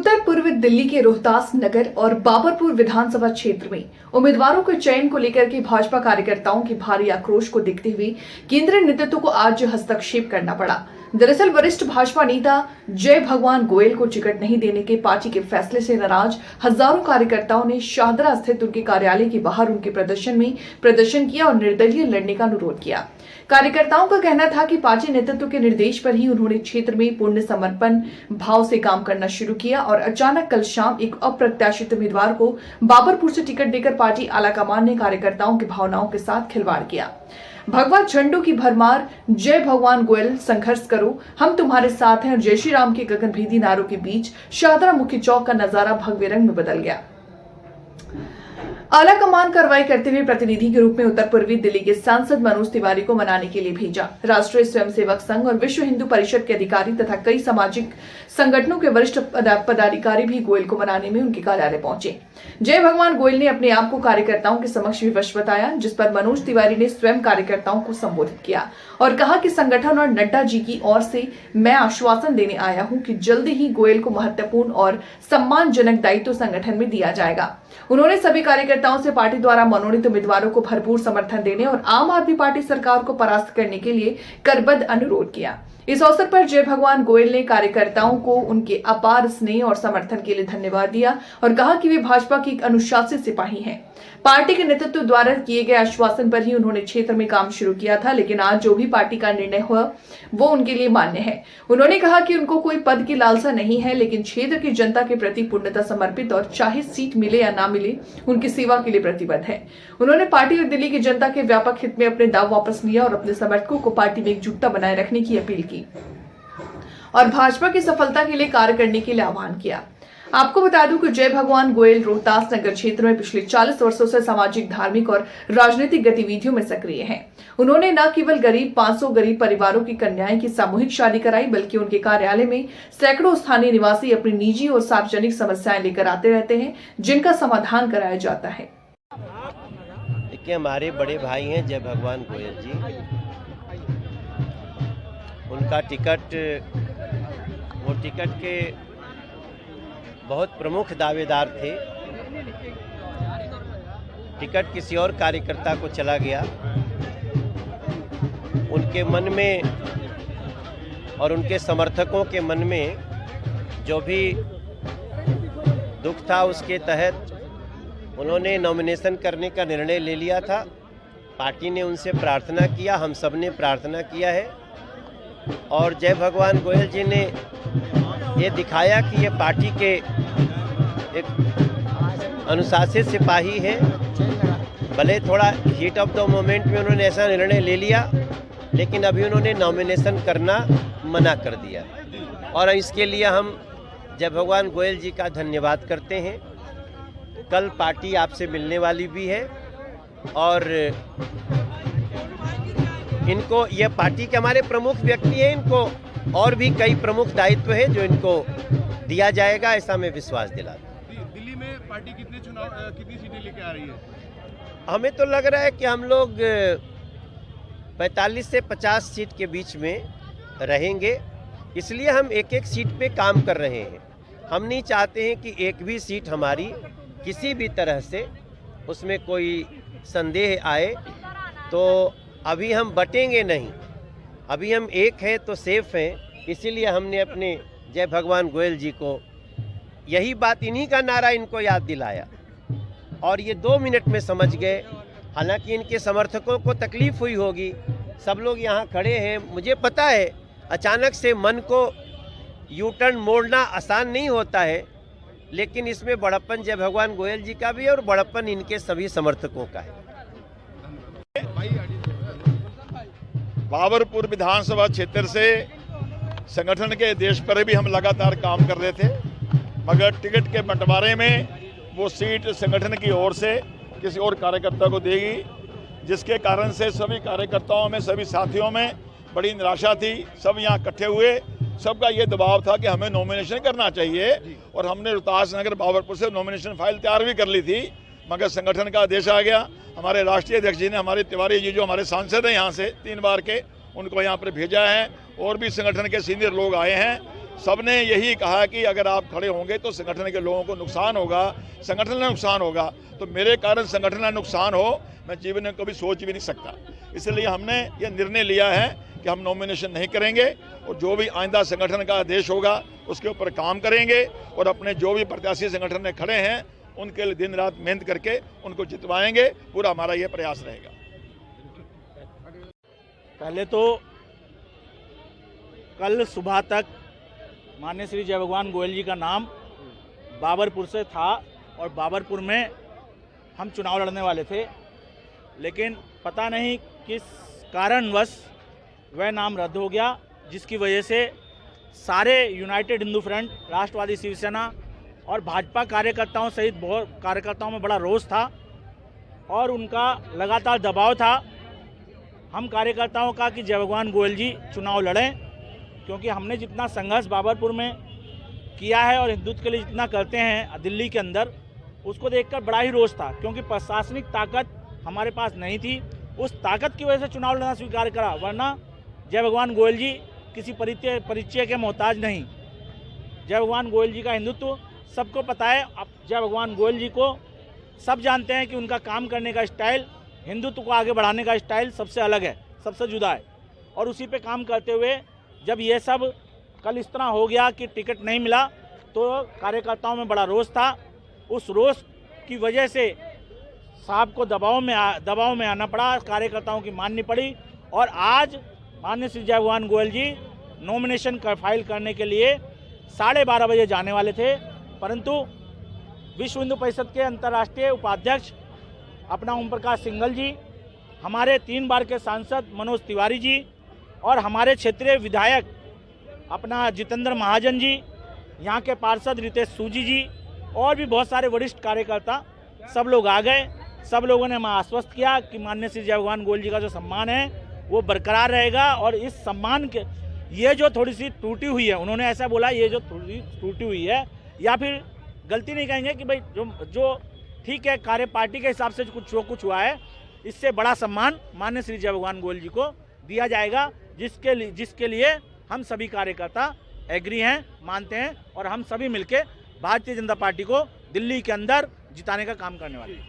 उत्तर पूर्व दिल्ली के रोहतास नगर और बाबरपुर विधानसभा क्षेत्र में उम्मीदवारों के चयन को लेकर के भाजपा कार्यकर्ताओं की भारी आक्रोश को देखते हुए केंद्रीय नेतृत्व को आज हस्तक्षेप करना पड़ा। दरअसल वरिष्ठ भाजपा नेता जय भगवान गोयल को टिकट नहीं देने के पार्टी के फैसले से नाराज हजारों कार्यकर्ताओं ने शाहदरा स्थित उनके कार्यालय के बाहर उनके प्रदर्शन में प्रदर्शन किया और निर्दलीय लड़ने का अनुरोध किया। कार्यकर्ताओं का कहना था कि पार्टी नेतृत्व के निर्देश पर ही उन्होंने क्षेत्र में पूर्ण समर्पण भाव से काम करना शुरू किया और अचानक कल शाम एक अप्रत्याशित उम्मीदवार को बाबरपुर से टिकट देकर पार्टी आलाकमान ने कार्यकर्ताओं की भावनाओं के साथ खिलवाड़ किया। भगवा झंडों की भरमार, जय भगवान गोयल संघर्ष करो, हम तुम्हारे साथ हैं और जय श्री राम के गगनभेदी नारों के बीच शाहदरा मुख्य चौक का नजारा भगवे रंग में बदल गया। आलाकमान कार्रवाई करते हुए प्रतिनिधि के रूप में उत्तर पूर्वी दिल्ली के सांसद मनोज तिवारी को मनाने के लिए भेजा। राष्ट्रीय स्वयंसेवक संघ और विश्व हिंदू परिषद के अधिकारी तथा कई सामाजिक संगठनों के वरिष्ठ पदाधिकारी भी गोयल को मनाने में उनके कार्यालय पहुंचे। जय भगवान गोयल ने अपने आप को कार्यकर्ताओं के समक्ष विवश बताया, जिस पर मनोज तिवारी ने स्वयं कार्यकर्ताओं को संबोधित किया और कहा कि संगठन और नड्डा जी की ओर से मैं आश्वासन देने आया हूं कि जल्दी ही गोयल को महत्वपूर्ण और सम्मानजनक दायित्व संगठन में दिया जाएगा। उन्होंने सभी कार्यकर्ताओं से पार्टी द्वारा मनोनीत उम्मीदवारों को भरपूर समर्थन देने और आम आदमी पार्टी सरकार को परास्त करने के लिए करबद्ध अनुरोध किया। इस अवसर पर जय भगवान गोयल ने कार्यकर्ताओं को उनके अपार स्नेह और समर्थन के लिए धन्यवाद दिया और कहा कि वे भाजपा की एक अनुशासित सिपाही हैं। पार्टी के नेतृत्व द्वारा किए गए आश्वासन पर ही उन्होंने क्षेत्र में काम शुरू किया था, लेकिन आज जो भी पार्टी का निर्णय हुआ वो उनके लिए मान्य है। उन्होंने कहा कि उनको कोई पद की लालसा नहीं है, लेकिन क्षेत्र की जनता के प्रति पूर्णतः समर्पित और चाहे सीट मिले या ना मिले उनकी सेवा के लिए प्रतिबद्ध है। उन्होंने पार्टी और दिल्ली की जनता के व्यापक हित में अपने दाव वापस लिया और अपने समर्थकों को पार्टी में एकजुटता बनाए रखने की अपील की और भाजपा की सफलता के लिए कार्य करने के लिए आह्वान किया। आपको बता दूं कि जय भगवान गोयल रोहतास नगर क्षेत्र में पिछले 40 वर्षों से सामाजिक, धार्मिक और राजनीतिक गतिविधियों में सक्रिय हैं। उन्होंने न केवल 500 गरीब परिवारों की कन्याएं की सामूहिक शादी कराई, बल्कि उनके कार्यालय में सैकड़ों स्थानीय निवासी अपनी निजी और सार्वजनिक समस्याएं लेकर आते रहते हैं, जिनका समाधान कराया जाता है। देखिए, हमारे बड़े भाई हैं जय भगवान गोयल जी, उनका टिकट के बहुत प्रमुख दावेदार थे। टिकट किसी और कार्यकर्ता को चला गया। उनके मन में और उनके समर्थकों के मन में जो भी दुख था, उसके तहत उन्होंने नॉमिनेशन करने का निर्णय ले लिया था। पार्टी ने उनसे प्रार्थना किया, हम सब ने प्रार्थना किया है और जय भगवान गोयल जी ने ये दिखाया कि ये पार्टी के एक अनुशासित सिपाही हैं। भले थोड़ा हीट ऑफ द मोमेंट में उन्होंने ऐसा निर्णय ले लिया, लेकिन अभी उन्होंने नॉमिनेशन करना मना कर दिया और इसके लिए हम जय भगवान गोयल जी का धन्यवाद करते हैं। कल पार्टी आपसे मिलने वाली भी है और इनको, ये पार्टी के हमारे प्रमुख व्यक्ति हैं, इनको और भी कई प्रमुख दायित्व है जो इनको दिया जाएगा, ऐसा मैं विश्वास दिलाता हूं। दिल्ली में पार्टी कितनी सीटें लेके आ रही है? हमें तो लग रहा है कि हम लोग 45 से 50 सीट के बीच में रहेंगे, इसलिए हम एक एक सीट पे काम कर रहे हैं। हम नहीं चाहते हैं कि एक भी सीट हमारी किसी भी तरह से उसमें कोई संदेह आए, तो अभी हम बटेंगे नहीं, अभी हम एक हैं तो सेफ हैं। इसीलिए हमने अपने जय भगवान गोयल जी को यही बात, इन्हीं का नारा इनको याद दिलाया और ये 2 मिनट में समझ गए। हालांकि इनके समर्थकों को तकलीफ हुई होगी, सब लोग यहाँ खड़े हैं, मुझे पता है अचानक से मन को यू टर्न मोड़ना आसान नहीं होता है, लेकिन इसमें बड़प्पन जय भगवान गोयल जी का भी है और बड़प्पन इनके सभी समर्थकों का है। बाबरपुर विधानसभा क्षेत्र से संगठन के देश पर भी हम लगातार काम कर रहे थे, मगर टिकट के बंटवारे में वो सीट संगठन की ओर से किसी और कार्यकर्ता को देगी, जिसके कारण से सभी कार्यकर्ताओं में, सभी साथियों में बड़ी निराशा थी। सब यहाँ इकट्ठे हुए, सबका ये दबाव था कि हमें नॉमिनेशन करना चाहिए और हमने रोहतास नगर बाबरपुर से नॉमिनेशन फाइल तैयार भी कर ली थी, मगर संगठन का आदेश आ गया। हमारे राष्ट्रीय अध्यक्ष जी ने, हमारे तिवारी जी जो हमारे सांसद हैं यहाँ से 3 बार के, उनको यहाँ पर भेजा है और भी संगठन के सीनियर लोग आए हैं। सबने यही कहा कि अगर आप खड़े होंगे तो संगठन के लोगों को नुकसान होगा, संगठन का नुकसान होगा। तो मेरे कारण संगठन का नुकसान हो, मैं जीवन में कभी सोच भी नहीं सकता। इसलिए हमने ये निर्णय लिया है कि हम नॉमिनेशन नहीं करेंगे और जो भी आइंदा संगठन का आदेश होगा उसके ऊपर काम करेंगे और अपने जो भी प्रत्याशी संगठन में खड़े हैं उनके लिए दिन रात मेहनत करके उनको जितवाएंगे। पूरा हमारा ये प्रयास रहेगा। पहले तो कल सुबह तक माननीय श्री जय भगवान गोयल जी का नाम बाबरपुर से था और बाबरपुर में हम चुनाव लड़ने वाले थे, लेकिन पता नहीं किस कारणवश वह नाम रद्द हो गया, जिसकी वजह से सारे यूनाइटेड हिंदू फ्रंट, राष्ट्रवादी शिवसेना और भाजपा कार्यकर्ताओं सहित बहुत कार्यकर्ताओं में बड़ा रोष था और उनका लगातार दबाव था हम कार्यकर्ताओं का कि जय भगवान गोयल जी चुनाव लड़ें, क्योंकि हमने जितना संघर्ष बाबरपुर में किया है और हिंदुत्व के लिए जितना करते हैं दिल्ली के अंदर, उसको देखकर बड़ा ही रोष था, क्योंकि प्रशासनिक ताकत हमारे पास नहीं थी। उस ताकत की वजह से चुनाव लड़ना स्वीकार करा, वरना जय भगवान गोयल जी किसी परिचय के मोहताज नहीं। जय भगवान गोयल जी का हिंदुत्व सबको पता है। अब जय भगवान गोयल जी को सब जानते हैं कि उनका काम करने का स्टाइल, हिंदुत्व को आगे बढ़ाने का स्टाइल सबसे अलग है, सबसे जुदा है। और उसी पे काम करते हुए जब ये सब कल इस तरह हो गया कि टिकट नहीं मिला, तो कार्यकर्ताओं में बड़ा रोष था। उस रोष की वजह से साहब को दबाव में आना पड़ा, कार्यकर्ताओं की माननी पड़ी और आज माननीय श्री जय भगवान गोयल जी नॉमिनेशन फाइल करने के लिए 12:30 बजे जाने वाले थे, परंतु विश्व हिंदू परिषद के अंतर्राष्ट्रीय उपाध्यक्ष अपना ओम प्रकाश सिंघल जी, हमारे 3 बार के सांसद मनोज तिवारी जी और हमारे क्षेत्रीय विधायक अपना जितेंद्र महाजन जी, यहाँ के पार्षद रितेश सूजी जी और भी बहुत सारे वरिष्ठ कार्यकर्ता सब लोग आ गए। सब लोगों ने हमें आश्वस्त किया कि माननीय श्री जय भगवान गोयल जी का जो सम्मान है वो बरकरार रहेगा और इस सम्मान के ये जो थोड़ी सी टूटी हुई है, उन्होंने ऐसा बोला, ये जो थोड़ी टूटी हुई है, या फिर गलती नहीं कहेंगे कि भाई जो ठीक है कार्य पार्टी के हिसाब से जो कुछ हुआ है, इससे बड़ा सम्मान माननीय श्री जय भगवान गोयल जी को दिया जाएगा, जिसके लिए हम सभी कार्यकर्ता एग्री हैं, मानते हैं और हम सभी मिलके भारतीय जनता पार्टी को दिल्ली के अंदर जिताने का काम करने वाले हैं।